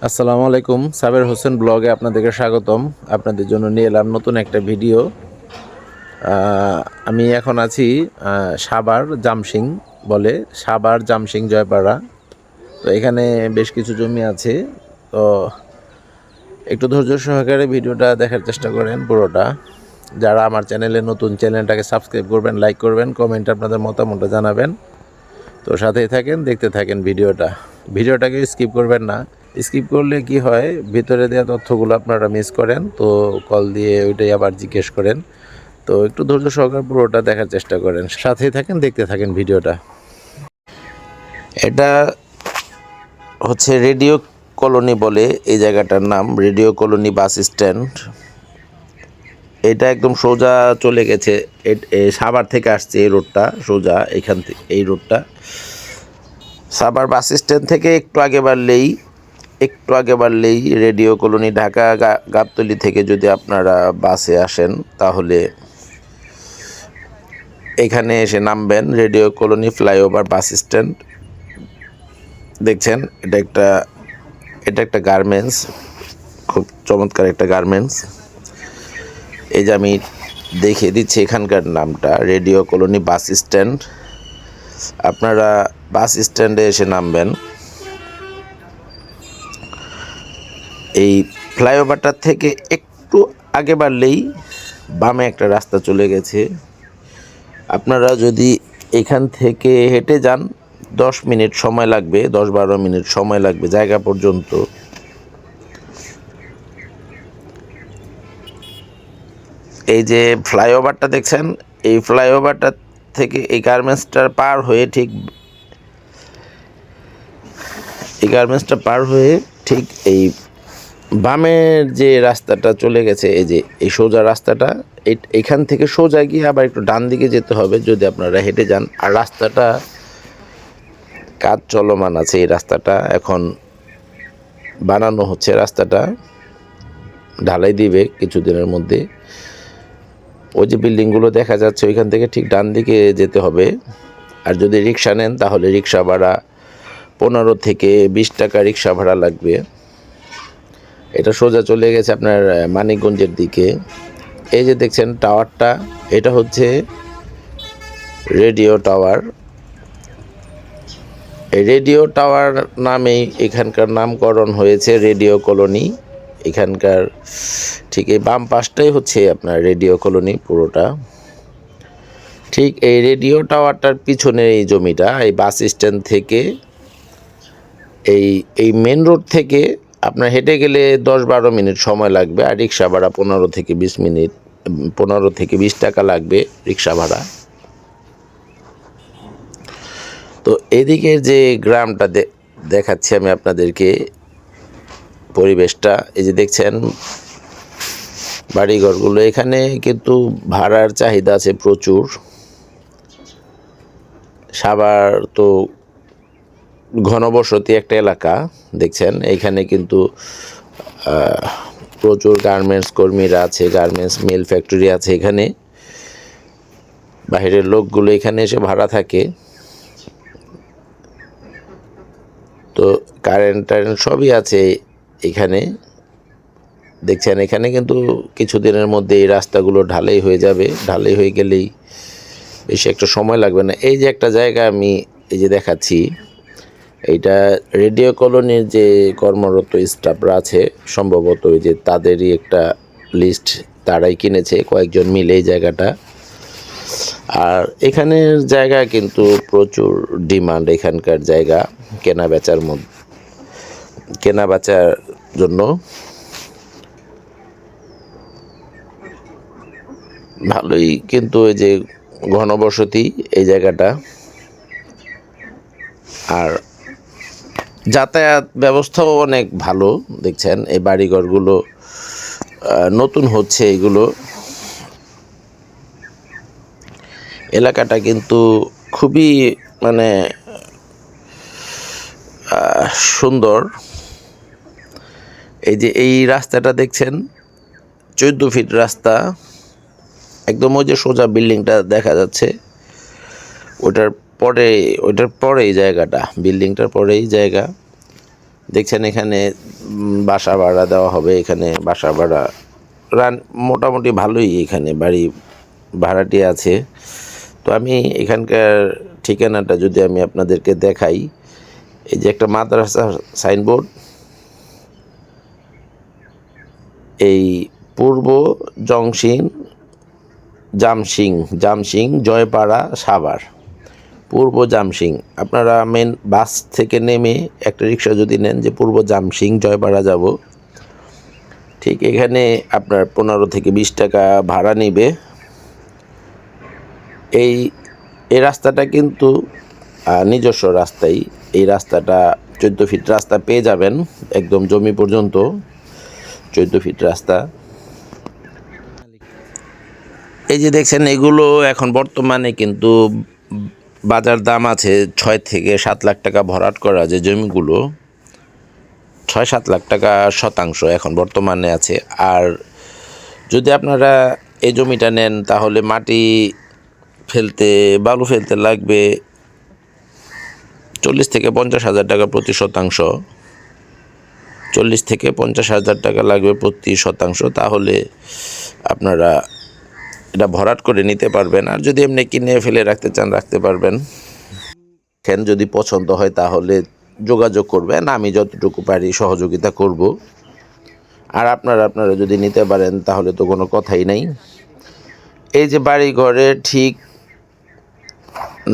আসসালামু আলাইকুম। সাবের হোসেন ব্লগে আপনাদেরকে স্বাগতম। আপনাদের জন্য নিয়ে এলাম নতুন একটা ভিডিও। আমি এখন আছি সাভার জামসিং বলে, সাভার জামসিং জয়পাড়া। তো এখানে বেশ কিছু জমি আছে। তো একটু ধৈর্য সহকারে ভিডিওটা দেখার চেষ্টা করেন পুরোটা। যারা আমার চ্যানেলে নতুন, চ্যানেলটাকে সাবস্ক্রাইব করবেন, লাইক করবেন, কমেন্টে আপনাদের মতামতটা জানাবেন। তো সাথেই থাকেন, দেখতে থাকেন ভিডিওটাকে স্কিপ করবেন না। স্কিপ করলে কি হয়, ভিতরে দেওয়া তথ্যগুলো আপনারা মিস করেন, তো কল দিয়ে ওইটাই আবার জিজ্ঞেস করেন। তো একটু ধৈর্য সহকারে পুরোটা দেখার চেষ্টা করেন, সাথেই থাকেন, দেখতে থাকেন ভিডিওটা। এটা হচ্ছে রেডিও কলোনি বলে এই জায়গাটার নাম, রেডিও কলোনি বাস স্ট্যান্ড। এটা একদম সোজা চলে গেছে, সাভার থেকে আসছে এই রোডটা সোজা, এখান থেকে এই রোডটা সাভার বাস স্ট্যান্ড থেকে একটু আগে বাড়লেই রেডিও কলোনি, ঢাকা গাবতলী থেকে যদি আপনারা বাসে আসেন তাহলে এখানে এসে নামবেন। Radio colony flyover bus stand দেখছেন। এটা একটা গার্মেন্টস, খুব চমৎকার একটা গার্মেন্টস। এই যে আমি দেখিয়ে দিচ্ছি এখানকার নামটা, রেডিও কলোনি বাস স্ট্যান্ড। আপনারা বাস স্ট্যান্ডে এসে নামবেন। এই ফ্লাইওভারটার থেকে একটু আগে বাড়লেই বামে একটা রাস্তা চলে গেছে। আপনারা যদি এখান থেকে হেঁটে যান 10 মিনিট সময় লাগবে, 10-12 মিনিট সময় লাগবে জায়গা পর্যন্ত। এই যে ফ্লাইওভারটা দেখছেন, এই ফ্লাইওভারটা থেকে এই গার্মেন্টসটা পার হয়ে ঠিক এই বামের যে রাস্তাটা চলে গেছে, এই যে এই সোজা রাস্তাটা, এখান থেকে সোজা গিয়ে আবার একটু ডান দিকে যেতে হবে যদি আপনারা হেঁটে যান। আর রাস্তাটা কাজ চলমান আছে, এই রাস্তাটা এখন বানানো হচ্ছে, রাস্তাটা ঢালাই দিবে কিছুদিনের মধ্যে। ওই যে বিল্ডিংগুলো দেখা যাচ্ছে ওইখান থেকে ঠিক ডান দিকে যেতে হবে। আর যদি রিক্সা নেন তাহলে রিক্সা ভাড়া 15 থেকে 20 টাকা রিক্সা ভাড়া লাগবে। এটা সোজা চলে গেছে আপনার মানিকগঞ্জের দিকে। এই যে দেখছেন টাওয়ারটা, এটা হচ্ছে রেডিও টাওয়ার। এই রেডিও টাওয়ার নামেই এখানকার নামকরণ হয়েছে রেডিও কলোনি। এখানকার ঠিক এই বাম পাশটাই হচ্ছে আপনার রেডিও কলোনি পুরোটা। ঠিক এই রেডিও টাওয়ারটার পিছনে এই জমিটা, এই বাস স্ট্যান্ড থেকে এই মেন রোড থেকে আপনার হেঁটে গেলে 10-12 মিনিট সময় লাগবে। আর রিক্সা ভাড়া 15 থেকে 20 টাকা লাগবে রিক্সা ভাড়া। তো এদিকের যে গ্রামটা দেখাচ্ছি আমি আপনাদেরকে, পরিবেশটা এই যে দেখছেন বাড়িঘরগুলো, এখানে কিন্তু ভাড়ার চাহিদা আছে প্রচুর। সাভার তো ঘনবসতি একটা এলাকা দেখছেন, এইখানে কিন্তু প্রচুর গার্মেন্টস কর্মীরা আছে, গার্মেন্টস মিল ফ্যাক্টরি আছে এখানে। বাইরের লোকগুলো এখানে এসে ভাড়া থাকে। তো কারেন্ট সবই আছে এখানে দেখছেন। এখানে কিন্তু কিছুদিনের মধ্যে এই রাস্তাগুলো ঢালাই হয়ে যাবে। ঢালাই হয়ে গেলেই বেশি একটা সময় লাগবে না। এই যে একটা জায়গা আমি এই যে দেখাচ্ছি, এইটা রেডিও কলোনির যে কর্মরত স্টাফরা আছে সম্ভবত ওই যে তাদেরই একটা লিস্ট, তারাই কিনেছে কয়েকজন মিলে এই জায়গাটা। আর এখানের জায়গা কিন্তু প্রচুর ডিমান্ড, এখানকার জায়গা কেনা বেচার জন্য ভালোই কিন্তু এই যে ঘনবসতি এই জায়গাটা। আর যাতায়াত ব্যবস্থাও অনেক ভালো দেখছেন। এই বাড়িঘরগুলো নতুন হচ্ছে, এগুলো এলাকাটা কিন্তু খুবই মানে সুন্দর। এই যে এই রাস্তাটা দেখছেন 14 ফিট রাস্তা, একদম ওই যে সোজা বিল্ডিংটা দেখা যাচ্ছে ওটার পরে এই জায়গাটা, বিল্ডিংটার পরেই জায়গা দেখছেন। এখানে বাসা ভাড়া দেওয়া হবে এখানে। বাসা ভাড়া মোটামুটি ভালোই, এখানে বাড়ি ভাড়াটি আছে। তো আমি এখানকার ঠিকানাটা যদি আমি আপনাদেরকে দেখাই, এই যে একটা মাদ্রাসা সাইনবোর্ড, এই পূর্ব জামসিং জয়পাড়া সাভার, পূর্ব জামসিং। আপনারা মেন বাস থেকে নেমে একটা রিক্সা যদি নেন যে পূর্ব জামসিং জয়পাড়া যাব, ঠিক এখানে আপনার 15 থেকে 20 টাকা ভাড়া নেবে। এই রাস্তাটা কিন্তু নিজস্ব রাস্তাই। এই রাস্তাটা 14 ফিট রাস্তা পেয়ে যাবেন, একদম জমি পর্যন্ত 14 ফিট রাস্তা। এই যে দেখছেন, এগুলো এখন বর্তমানে কিন্তু বাজার দাম আছে 6 থেকে 7 লাখ টাকা ভরাট করা, যে জমিগুলো 6-7 লাখ টাকা শতাংশ এখন বর্তমানে আছে। আর যদি আপনারা এই জমিটা নেন তাহলে মাটি ফেলতে, বালু ফেলতে লাগবে 40 থেকে 50 হাজার টাকা প্রতি শতাংশ। 40 থেকে 50 হাজার টাকা লাগবে প্রতি শতাংশ, তাহলে আপনারা এটা ভরাট করে নিতে পারবেন। আর যদি এমনি কিনে ফেলে রাখতে চান রাখতে পারবেন। যদি পছন্দ হয় তাহলে যোগাযোগ করবেন, আমি যতটুকু পারি সহযোগিতা করব। আর আপনারা যদি নিতে পারেন তাহলে তো কোনো কথাই নাই। এই যে বাড়িঘরের ঠিক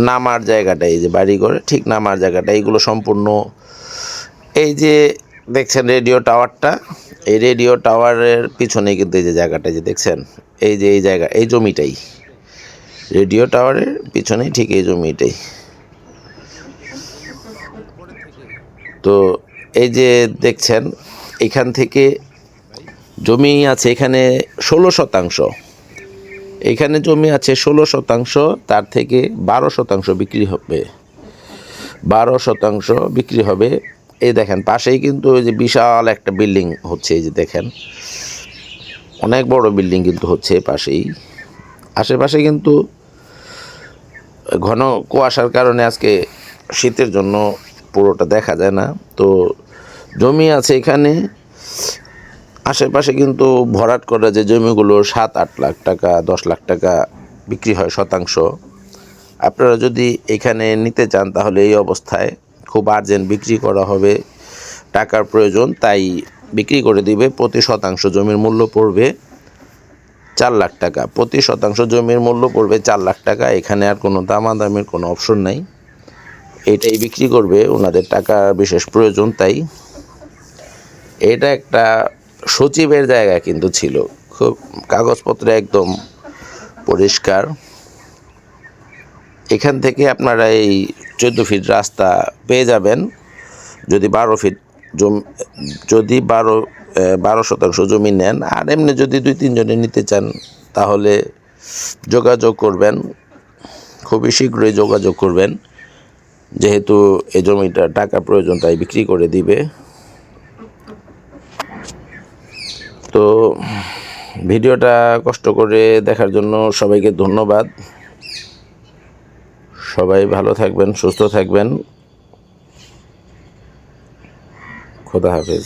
নামার জায়গাটা, এই যে বাড়িঘরের ঠিক নামার জায়গাটা, এইগুলো সম্পূর্ণ, এই যে দেখছেন রেডিও টাওয়ারটা, এই রেডিও টাওয়ারের পিছনে কিন্তু এই যে জায়গাটা যে দেখছেন, এই যে এই জায়গা, এই জমিটাই রেডিও টাওয়ারের পিছনেই, ঠিক এই জমিটাই। তো এই যে দেখছেন, এখান থেকে জমি আছে এখানে 16 শতাংশ, এখানে জমি আছে 16 শতাংশ, তার থেকে 12 শতাংশ বিক্রি হবে, 12 শতাংশ বিক্রি হবে। এই দেখেন পাশেই কিন্তু ওই যে বিশাল একটা বিল্ডিং হচ্ছে, এই যে দেখেন অনেক বড় বিল্ডিং কিন্তু হচ্ছে পাশেই। আশেপাশে কিন্তু ঘন কুয়াশার কারণে আজকে শীতের জন্য পুরোটা দেখা যায় না। তো জমি আছে এখানে আশেপাশে কিন্তু ভরাট করা যে জমিগুলো 7-8 লাখ টাকা 10 লাখ টাকা বিক্রি হয় শতাংশ। আপনারা যদি এখানে নিতে চান তাহলে এই অবস্থায় খুব আর্জেন্ট বিক্রি করা হবে, টাকার প্রয়োজন, তাই বিক্রি করে দিবে। প্রতি শতাংশ জমির মূল্য পড়বে 4 লাখ টাকা, প্রতি শতাংশ জমির মূল্য পড়বে 4 লাখ টাকা। এখানে আর কোনো দামাদামির কোনো অপশন নাই, এটাই বিক্রি করবে, ওনাদের টাকা বিশেষ প্রয়োজন। তাই এটা একটা সচিবের জায়গা কিন্তু ছিল, খুব কাগজপত্রে একদম পরিষ্কার। এখান থেকে আপনারা এই 14 ফিট রাস্তা পেয়ে যাবেন যদি 12 ফিট জমি, যদি 12 শতাংশ জমি নেন। আর এমনি যদি 2-3 জনে নিতে চান তাহলে যোগাযোগ করবেন, খুবই শীঘ্রই যোগাযোগ করবেন, যেহেতু এই জমিটা টাকা প্রয়োজন তাই বিক্রি করে দিবে। তো ভিডিওটা কষ্ট করে দেখার জন্য সবাইকে ধন্যবাদ। সবাই ভালো থাকবেন, সুস্থ থাকবেন। খোদা হাফেজ।